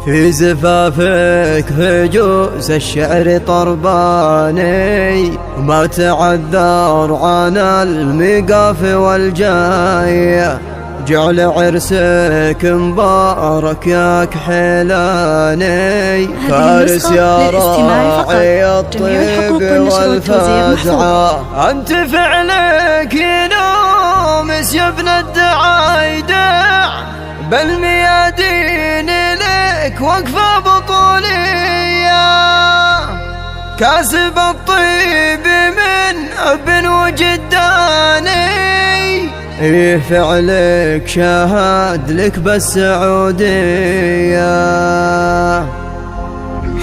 في زفافك هجوس الشعر طرباني، ما تعذر عن الميقاف والجاية، جعل عرسك مبارك يا كحيلاني. فارس يا راعي الطيب والفزعة، أنت فعلك ينومس يا ابن الدعايدع، بالميادين لك وقفة بطولية، كاسب الطيب من أب وجداني، فعلك شاهد لك بالسعودية.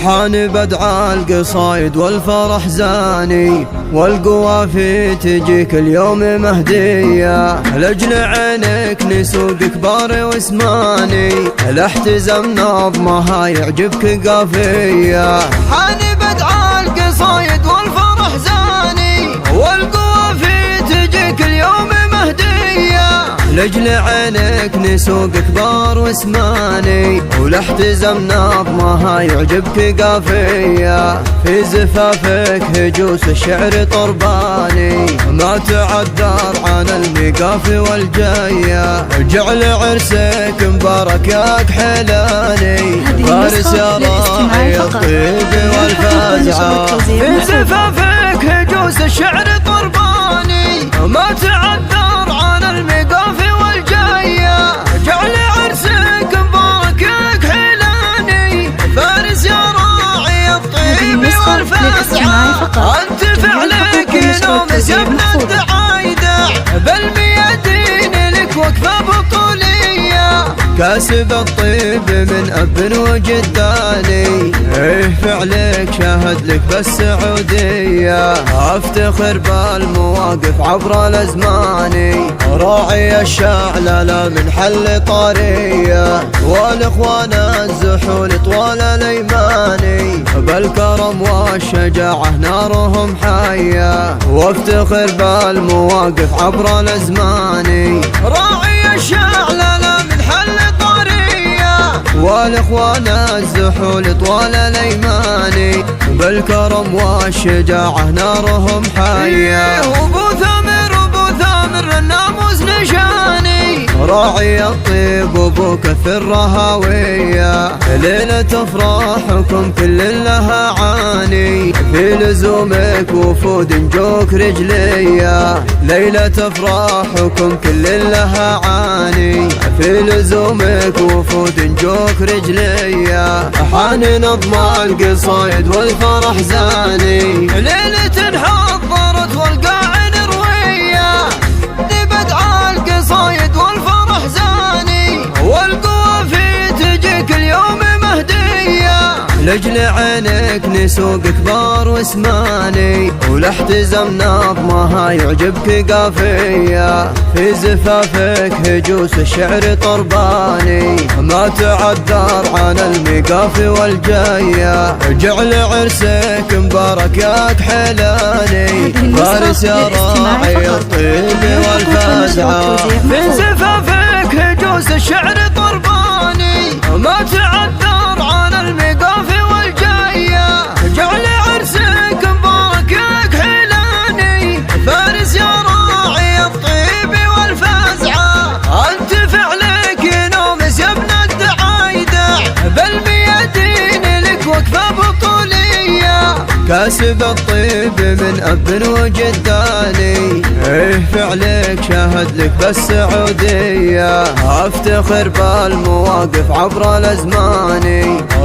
حان بدع القصايد والفرح زاني، والقوافي تجيك اليوم مهدية، لجل عينك نسوق كبار واسماني، الاحتزام نظمها يعجبك قافية. حان بدع القصايد والفرح زاني، والقوافي تجيك اليوم مهدية، لجل عينك نسوق كبار واسماني، والاحتزام نظمها يعجبك قافية. في زفافك هجوس الشعر طرباني، ما تعذر عن الميقاف والجاية، جعل عرسك مبارك يا كحيلاني. فارس يا راعي الطيب والفزعة، في زفافك هجوس الشعر طرباني، ما تعذر عن الميقاف والجاية، جعل عرسك مبارك يا كحيلاني. فارس يا راعي الطيب والفزعة، أنت فعلك ينومس يا ابن الدعايدع، بالميادين لك وقفة بطولية، كاسب الطيب من أب وجداني، فعلك شاهد لك بالسعودية. أفتخر بالمواقف عبر الأزمان، راعي الشعلة من حل طارية، والإخوان الزحول طوال الأيمان، بالكرم والشجاعة نارهم حية. وافتخر بالمواقف عبر الأزمان، راعي الشعلة من حل طارية، والإخوان الزحول طوال الأيمان، بالكرم والشجاعة نارهم حية. وابو ثامر الناموس نشاني، راعي الطيب وابو كثر رهاوية، ليلة افراحكم كل لها عاني، في لزومك وفود جوك رجلية، ليلة افراحكم كل لها عاني، في لزومك وفود جوك رجلية. حان نظم القصايد والفرح زاني، ليلة حضرت والقاعد روية، لبدع القصايد والفرح زاني، والقوافي تجيك اليوم مهدية، لجل عينك نسوق كبار واسماني، والاحتزام نظمها يعجبك قافية. في زفافك هجوس الشعر طرباني، ما تعذر عن الميقاف والجاية، جعل عرسك مبارك يا كحيلاني. فارس يا راعي الطيب والفزعة، في زفافك هجوس الشعر طرباني، ما تعذر عن الميقاف والجاية، جعل عرسك مبارك يا كحيلاني. فارس يا راعي الطيب والفزعة، أنت فعلك ينومس يا ابن الدعايدع، بالميادين لك وقفة بطولية، كاسب الطيب من أب وجداني، فعلك شاهد لك بالسعودية. أفتخر بالمواقف عبر الأزمان،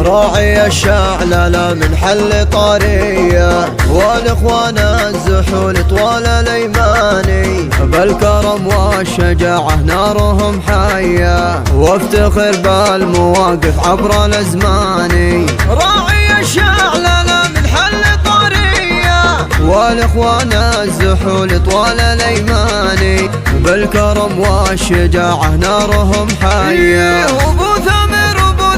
راعي الشعلة من حل طارية، والإخوان الزحول طوال الأيمان، بالكرم والشجاعة نارهم حية. وافتخر بالمواقف عبر الأزمان، راعي الشعلة من حل طارية، والإخوان الزحول طوال الأيمان، بالكرم والشجاعة نارهم حية. وابو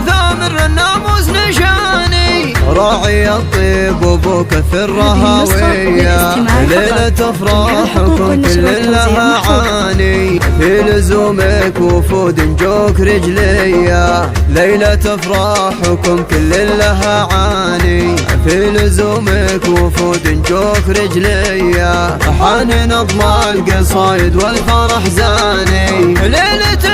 ثامر الناموس نشاني، راعي الطيب وابو كثر رهاوية. ليلة افراحكم كل لها عاني في لزومك وفود جوك رجلية. ليلة افراحكم كل لها عاني في لزومك وفود جوك رجلية. حان نظم القصايد والفرح زاني. ليلة